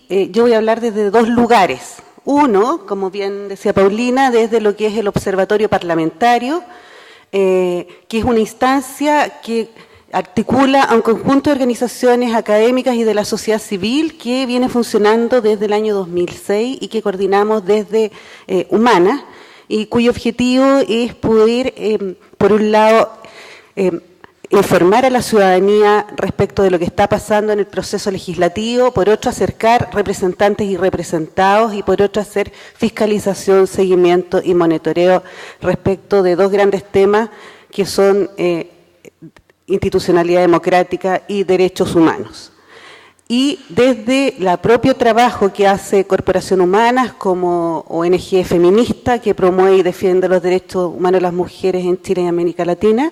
yo voy a hablar desde dos lugares. Uno, como bien decía Paulina, desde lo que es el Observatorio Parlamentario, que es una instancia que articula a un conjunto de organizaciones académicas y de la sociedad civil que viene funcionando desde el año 2006 y que coordinamos desde Humana, y cuyo objetivo es poder, por un lado, informar a la ciudadanía respecto de lo que está pasando en el proceso legislativo, por otro acercar representantes y representados, y por otro hacer fiscalización, seguimiento y monitoreo respecto de dos grandes temas que son institucionalidad democrática y derechos humanos. Y desde el propio trabajo que hace Corporación Humanas como ONG feminista que promueve y defiende los derechos humanos de las mujeres en Chile y América Latina,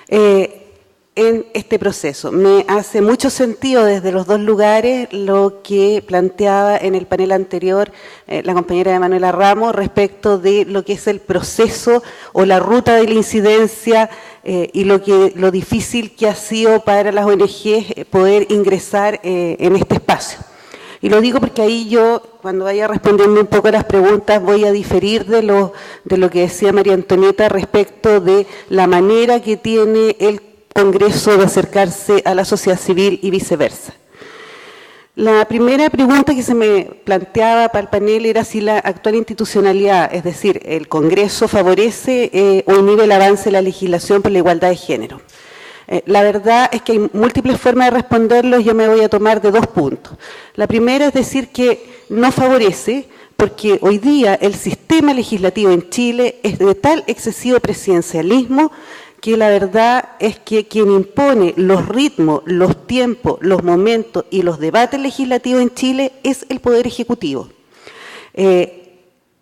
en este proceso. Me hace mucho sentido desde los dos lugares lo que planteaba en el panel anterior la compañera Manuela Ramos respecto de lo que es el proceso o la ruta de la incidencia y lo difícil que ha sido para las ONG poder ingresar en este espacio. Y lo digo porque ahí yo, cuando vaya respondiendo un poco a las preguntas, voy a diferir de lo que decía María Antonieta respecto de la manera que tiene el Congreso de acercarse a la sociedad civil y viceversa. La primera pregunta que se me planteaba para el panel era si la actual institucionalidad, es decir, el Congreso, favorece o inhibe el avance de la legislación por la igualdad de género. La verdad es que hay múltiples formas de responderlo y yo me voy a tomar de dos puntos. La primera es decir que no favorece, porque hoy día el sistema legislativo en Chile es de tal excesivo presidencialismo que la verdad es que quien impone los ritmos, los tiempos, los momentos y los debates legislativos en Chile es el Poder Ejecutivo.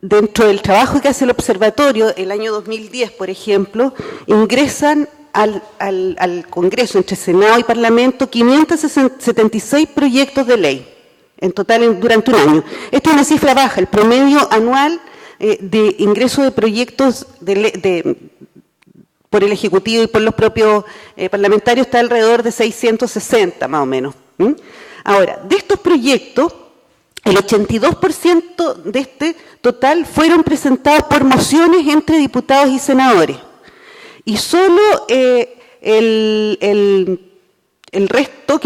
Dentro del trabajo que hace el observatorio, el año 2010, por ejemplo, ingresan al Congreso, entre Senado y Parlamento, 576 proyectos de ley, en total durante un año. Esto es una cifra baja, el promedio anual de ingreso de proyectos por el Ejecutivo y por los propios parlamentarios está alrededor de 660 más o menos. Ahora, de estos proyectos, el 82% de este total fueron presentados por mociones entre diputados y senadores. Y solo el resto,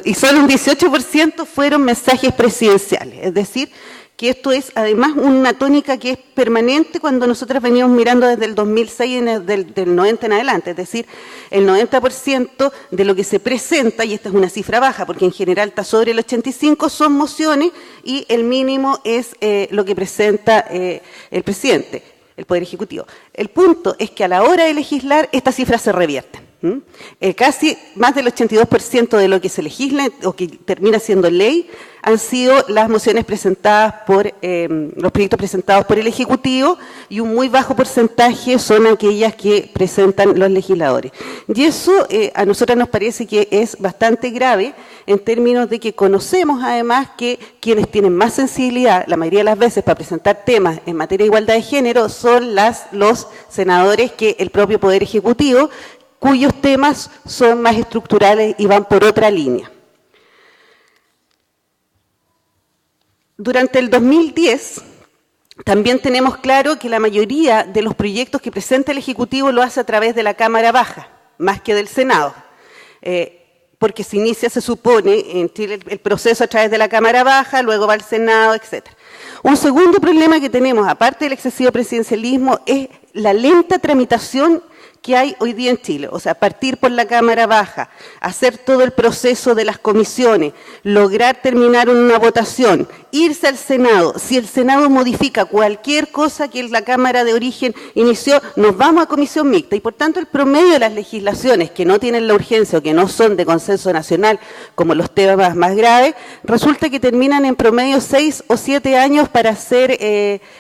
y solo un 18% fueron mensajes presidenciales. Es decir, que esto es además una tónica que es permanente cuando nosotros venimos mirando desde el 2006, del 90 en adelante, es decir, el 90% de lo que se presenta, y esta es una cifra baja porque en general está sobre el 85%, son mociones y el mínimo es lo que presenta el presidente, el Poder Ejecutivo. El punto es que a la hora de legislar estas cifras se revierten. Casi más del 82% de lo que se legisla o que termina siendo ley han sido las mociones presentadas por los proyectos presentados por el Ejecutivo, y un muy bajo porcentaje son aquellas que presentan los legisladores. Y eso a nosotras nos parece que es bastante grave en términos de que conocemos además que quienes tienen más sensibilidad, la mayoría de las veces, para presentar temas en materia de igualdad de género son los senadores que el propio Poder Ejecutivo, cuyos temas son más estructurales y van por otra línea. Durante el 2010, también tenemos claro que la mayoría de los proyectos que presenta el Ejecutivo lo hace a través de la Cámara Baja, más que del Senado, porque se inicia, se supone, en Chile el proceso a través de la Cámara Baja, luego va al Senado, etc. Un segundo problema que tenemos, aparte del excesivo presidencialismo, es la lenta tramitación que hay hoy día en Chile, o sea, partir por la Cámara Baja, hacer todo el proceso de las comisiones, lograr terminar una votación, irse al Senado. Si el Senado modifica cualquier cosa que la Cámara de origen inició, nos vamos a comisión mixta, y por tanto el promedio de las legislaciones que no tienen la urgencia o que no son de consenso nacional, como los temas más graves, resulta que terminan en promedio 6 o 7 años para ser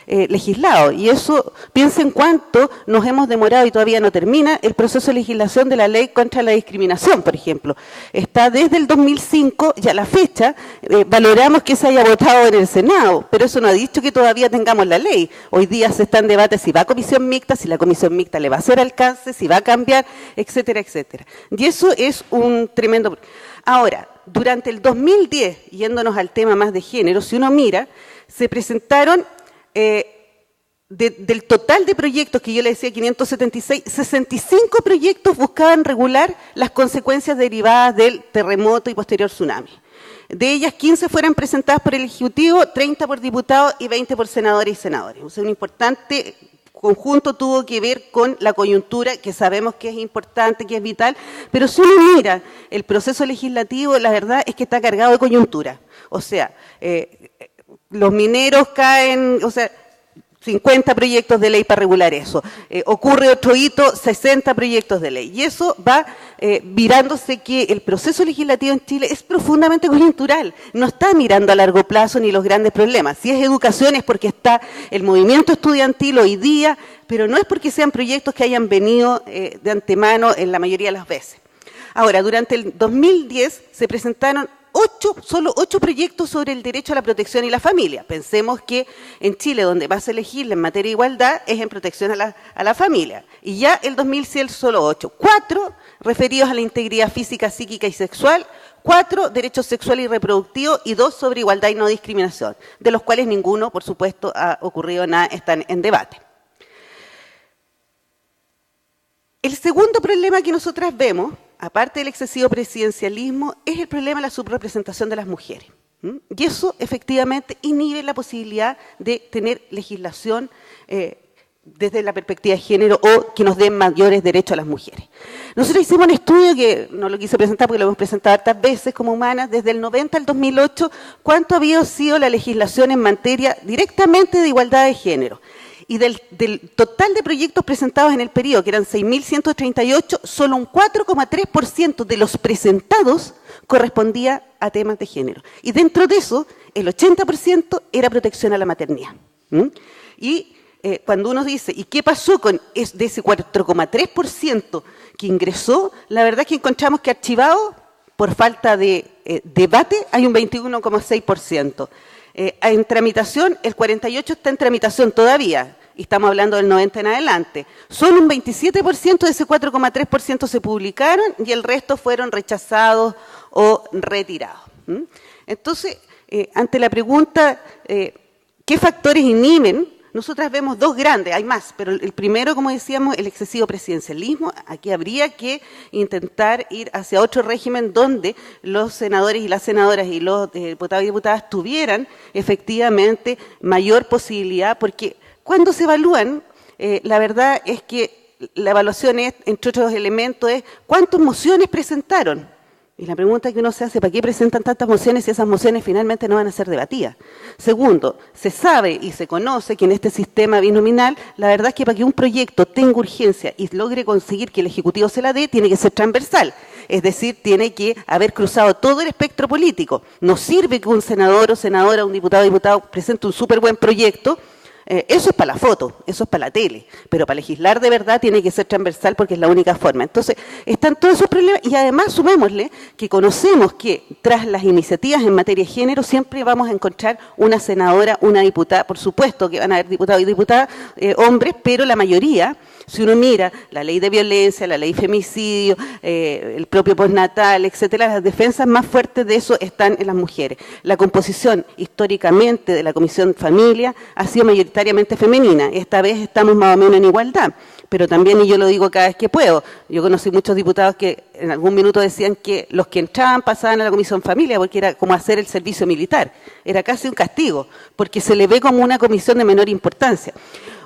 legislados, y eso, piensen cuánto nos hemos demorado y todavía no termina el proceso de legislación de la ley contra la discriminación, por ejemplo. Está desde el 2005 y a la fecha valoramos que se haya votado en el Senado, pero eso no ha dicho que todavía tengamos la ley. Hoy día se está en debate si va a comisión mixta, si la comisión mixta le va a hacer alcance, si va a cambiar, etcétera, etcétera. Y eso es un tremendo... Ahora, durante el 2010, yéndonos al tema más de género, si uno mira, se presentaron, del total de proyectos que yo le decía 576, 65 proyectos buscaban regular las consecuencias derivadas del terremoto y posterior tsunami. De ellas, 15 fueron presentadas por el Ejecutivo, 30 por diputados y 20 por senadores y senadores. O sea, un importante conjunto tuvo que ver con la coyuntura, que sabemos que es importante, que es vital, pero si uno mira el proceso legislativo, la verdad es que está cargado de coyuntura. O sea, los mineros caen, o sea, 50 proyectos de ley para regular eso. Ocurre otro hito, 60 proyectos de ley. Y eso va virándose que el proceso legislativo en Chile es profundamente coyuntural. No está mirando a largo plazo ni los grandes problemas. Si es educación es porque está el movimiento estudiantil hoy día, pero no es porque sean proyectos que hayan venido de antemano en la mayoría de las veces. Ahora, durante el 2010 se presentaron solo 8 proyectos sobre el derecho a la protección y la familia. Pensemos que en Chile, donde más se legisla en materia de igualdad, es en protección a la familia. Y ya el 2007 solo 8. 4 referidos a la integridad física, psíquica y sexual, 4 derechos sexuales y reproductivos y 2 sobre igualdad y no discriminación, de los cuales ninguno, por supuesto, ha ocurrido nada, están en debate. El segundo problema que nosotras vemos, aparte del excesivo presidencialismo, es el problema de la subrepresentación de las mujeres. Y eso efectivamente inhibe la posibilidad de tener legislación desde la perspectiva de género o que nos den mayores derechos a las mujeres. Nosotros hicimos un estudio que no lo quise presentar porque lo hemos presentado hartas veces como Humanas, desde el 90 al 2008, cuánto había sido la legislación en materia directamente de igualdad de género. Y del total de proyectos presentados en el periodo, que eran 6.138, solo un 4,3% de los presentados correspondía a temas de género. Y dentro de eso, el 80% era protección a la maternidad. Y cuando uno dice, ¿y qué pasó de ese 4,3% que ingresó? La verdad es que encontramos que archivado, por falta de debate, hay un 21,6%. En tramitación, el 48% está en tramitación todavía, y estamos hablando del 90 en adelante. Solo un 27% de ese 4,3% se publicaron y el resto fueron rechazados o retirados. Entonces, ante la pregunta, ¿qué factores inhiben? Nosotras vemos 2 grandes, hay más, pero el primero, como decíamos, el excesivo presidencialismo. Aquí habría que intentar ir hacia otro régimen donde los senadores y las senadoras y los diputados y diputadas tuvieran efectivamente mayor posibilidad, porque cuando se evalúan, la verdad es que la evaluación es, entre otros elementos, es ¿cuántas mociones presentaron? Y la pregunta que uno se hace, ¿para qué presentan tantas mociones si esas mociones finalmente no van a ser debatidas? Segundo, se sabe y se conoce que en este sistema binominal, la verdad es que para que un proyecto tenga urgencia y logre conseguir que el Ejecutivo se la dé, tiene que ser transversal. Es decir, tiene que haber cruzado todo el espectro político. No sirve que un senador o senadora, un diputado o diputado presente un súper buen proyecto. Eso es para la foto, eso es para la tele, pero para legislar de verdad tiene que ser transversal porque es la única forma. Entonces, están todos esos problemas y además sumémosle que conocemos que tras las iniciativas en materia de género siempre vamos a encontrar una senadora, una diputada, por supuesto que van a haber diputados y diputadas, hombres, pero la mayoría, si uno mira la ley de violencia, la ley de femicidio, el propio postnatal, etcétera, las defensas más fuertes de eso están en las mujeres. La composición históricamente de la Comisión Familia ha sido mayoritariamente femenina. Esta vez estamos más o menos en igualdad, pero también, y yo lo digo cada vez que puedo, yo conocí muchos diputados que en algún minuto decían que los que entraban pasaban a la Comisión Familia porque era como hacer el servicio militar, era casi un castigo, porque se le ve como una comisión de menor importancia.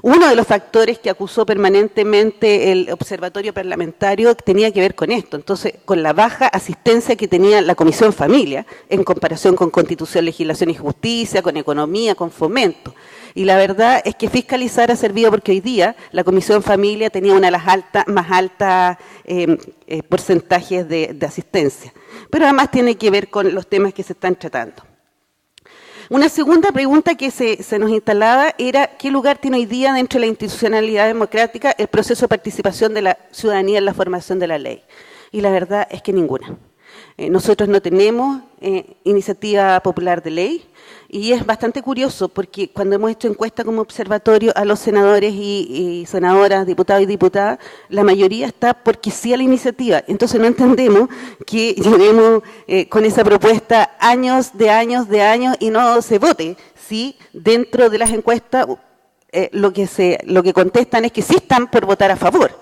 Uno de los factores que acusó permanentemente el observatorio parlamentario tenía que ver con esto, entonces con la baja asistencia que tenía la Comisión Familia en comparación con Constitución, Legislación y Justicia, con Economía, con Fomento. Y la verdad es que fiscalizar ha servido porque hoy día la Comisión Familia tenía una de las más altas porcentajes de asistencia. Pero además tiene que ver con los temas que se están tratando. Una segunda pregunta que se nos instalaba era ¿qué lugar tiene hoy día dentro de la institucionalidad democrática el proceso de participación de la ciudadanía en la formación de la ley? Y la verdad es que ninguna. Nosotros no tenemos iniciativa popular de ley, y es bastante curioso porque cuando hemos hecho encuesta como observatorio a los senadores y senadoras, diputados y diputadas, la mayoría está porque sí a la iniciativa. Entonces no entendemos que llevemos con esa propuesta años y no se vote. Sí, dentro de las encuestas lo que contestan es que sí están por votar a favor.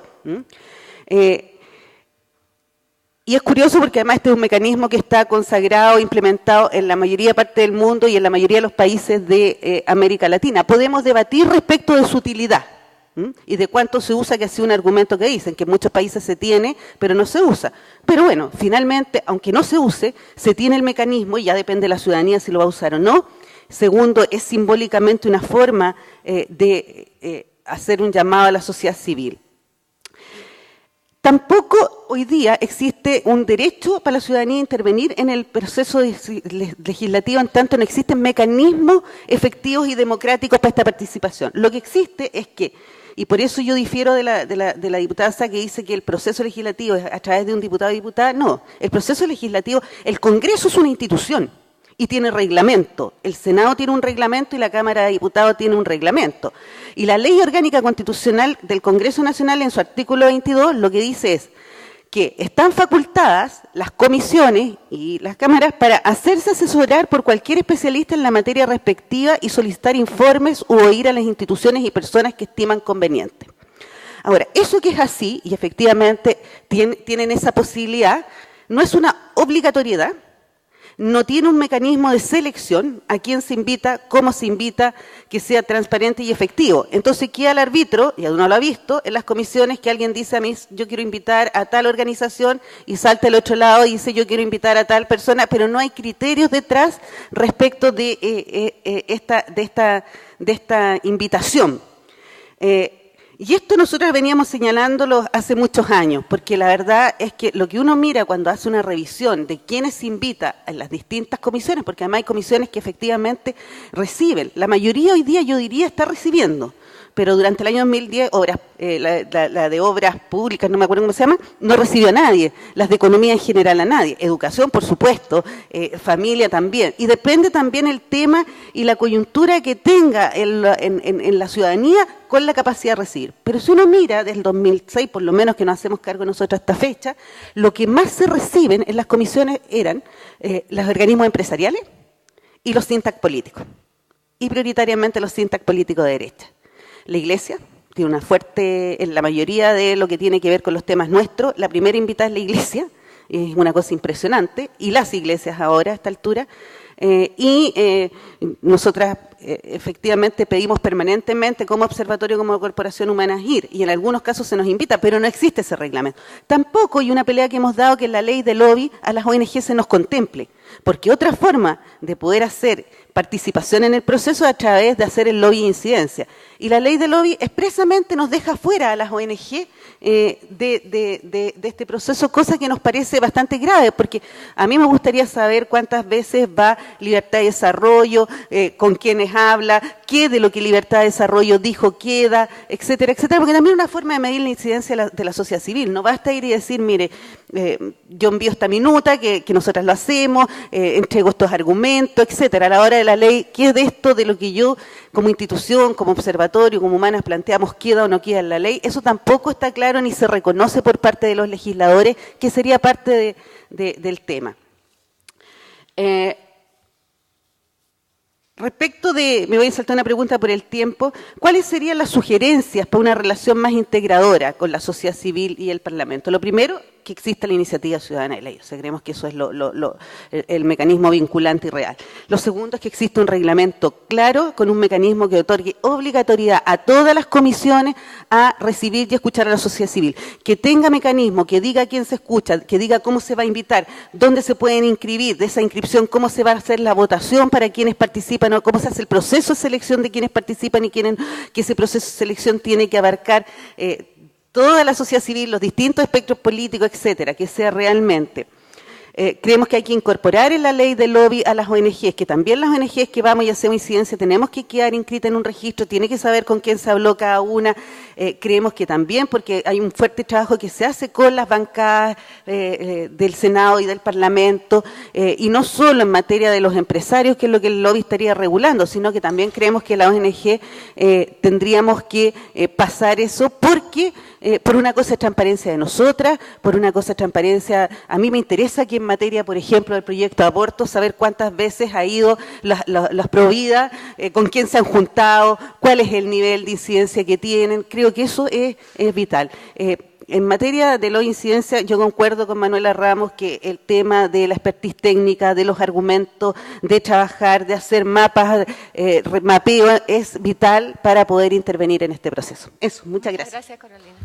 Y es curioso porque además este es un mecanismo que está consagrado, implementado en la mayoría de parte del mundo y en la mayoría de los países de América Latina. Podemos debatir respecto de su utilidad y de cuánto se usa, que ha sido un argumento que dicen, que en muchos países se tiene, pero no se usa. Pero bueno, finalmente, aunque no se use, se tiene el mecanismo y ya depende de la ciudadanía si lo va a usar o no. Segundo, es simbólicamente una forma de hacer un llamado a la sociedad civil. Tampoco hoy día existe un derecho para la ciudadanía a intervenir en el proceso legislativo, en tanto no existen mecanismos efectivos y democráticos para esta participación. Lo que existe es que, y por eso yo difiero de la diputada Sá, que dice que el proceso legislativo es a través de un diputado o diputada, no. El proceso legislativo, el Congreso es una institución y tiene reglamento. El Senado tiene un reglamento y la Cámara de Diputados tiene un reglamento. Y la Ley Orgánica Constitucional del Congreso Nacional, en su artículo 22, lo que dice es que están facultadas las comisiones y las cámaras para hacerse asesorar por cualquier especialista en la materia respectiva y solicitar informes u oír a las instituciones y personas que estiman conveniente. Ahora, eso que es así, y efectivamente tienen esa posibilidad, no es una obligatoriedad, no tiene un mecanismo de selección a quién se invita, cómo se invita, que sea transparente y efectivo. Entonces queda el árbitro, y uno lo ha visto, en las comisiones que alguien dice a mí, yo quiero invitar a tal organización, y salta al otro lado y dice yo quiero invitar a tal persona, pero no hay criterios detrás respecto de esta invitación. Y esto nosotros veníamos señalándolo hace muchos años, porque la verdad es que lo que uno mira cuando hace una revisión de quiénes se invita en las distintas comisiones, porque además hay comisiones que efectivamente reciben, la mayoría hoy día yo diría está recibiendo, pero durante el año 2010, la de obras públicas, no me acuerdo cómo se llama, no recibió a nadie, las de economía en general a nadie, educación por supuesto, familia también, y depende también el tema y la coyuntura que tenga en la ciudadanía con la capacidad de recibir. Pero si uno mira desde el 2006, por lo menos que nos hacemos cargo nosotros a esta fecha, lo que más se reciben en las comisiones eran los organismos empresariales y los think tank políticos, y prioritariamente los think tank políticos de derecha. La Iglesia tiene una fuerte, en la mayoría de lo que tiene que ver con los temas nuestros, la primera invitada es la Iglesia, es una cosa impresionante, y las iglesias ahora a esta altura, nosotras efectivamente pedimos permanentemente como observatorio, como corporación humana ir, y en algunos casos se nos invita, pero no existe ese reglamento. Tampoco hay una pelea que hemos dado que en la ley de lobby a las ONG se nos contemple, porque otra forma de poder hacer participación en el proceso es a través de hacer el lobby de incidencia. Y la ley de lobby expresamente nos deja fuera a las ONG de este proceso, cosa que nos parece bastante grave, porque a mí me gustaría saber cuántas veces va Libertad de Desarrollo, con quiénes habla, qué de lo que Libertad de Desarrollo dijo queda, etcétera, etcétera, porque también es una forma de medir la incidencia de la sociedad civil. No basta ir y decir, mire, yo envío esta minuta, que nosotras lo hacemos, entrego estos argumentos, etcétera. A la hora de la ley, ¿qué de esto, de lo que yo como institución, como observatorio, como humanas planteamos, queda o no queda en la ley? Eso tampoco está claro ni se reconoce por parte de los legisladores, que sería parte del tema. Respecto de, me voy a saltar una pregunta por el tiempo, ¿cuáles serían las sugerencias para una relación más integradora con la sociedad civil y el Parlamento? Lo primero, que exista la iniciativa ciudadana de ley. O sea, creemos que eso es el mecanismo vinculante y real. Lo segundo es que exista un reglamento claro con un mecanismo que otorgue obligatoriedad a todas las comisiones a recibir y escuchar a la sociedad civil. Que tenga mecanismo, que diga a quién se escucha, que diga cómo se va a invitar, dónde se pueden inscribir, de esa inscripción, cómo se va a hacer la votación para quienes participan, o cómo se hace el proceso de selección de quienes participan y que ese proceso de selección tiene que abarcar toda la sociedad civil, los distintos espectros políticos, etcétera, que sea realmente. Creemos que hay que incorporar en la ley de lobby a las ONGs, que también las ONGs que vamos y hacemos incidencia tenemos que quedar inscritas en un registro, tiene que saber con quién se habló cada una. Creemos que también, porque hay un fuerte trabajo que se hace con las bancadas del Senado y del Parlamento, y no solo en materia de los empresarios, que es lo que el lobby estaría regulando, sino que también creemos que la ONG tendríamos que pasar eso, porque por una cosa de transparencia de nosotras, por una cosa de transparencia, a mí me interesa que en materia, por ejemplo, del proyecto de aborto, saber cuántas veces ha ido las Provida, con quién se han juntado, cuál es el nivel de incidencia que tienen. Creo que eso es vital. En materia de la incidencia, yo concuerdo con Manuela Ramos que el tema de la expertise técnica, de los argumentos, de trabajar, de hacer mapas, mapeo, es vital para poder intervenir en este proceso. Eso, muchas gracias. Gracias, Carolina.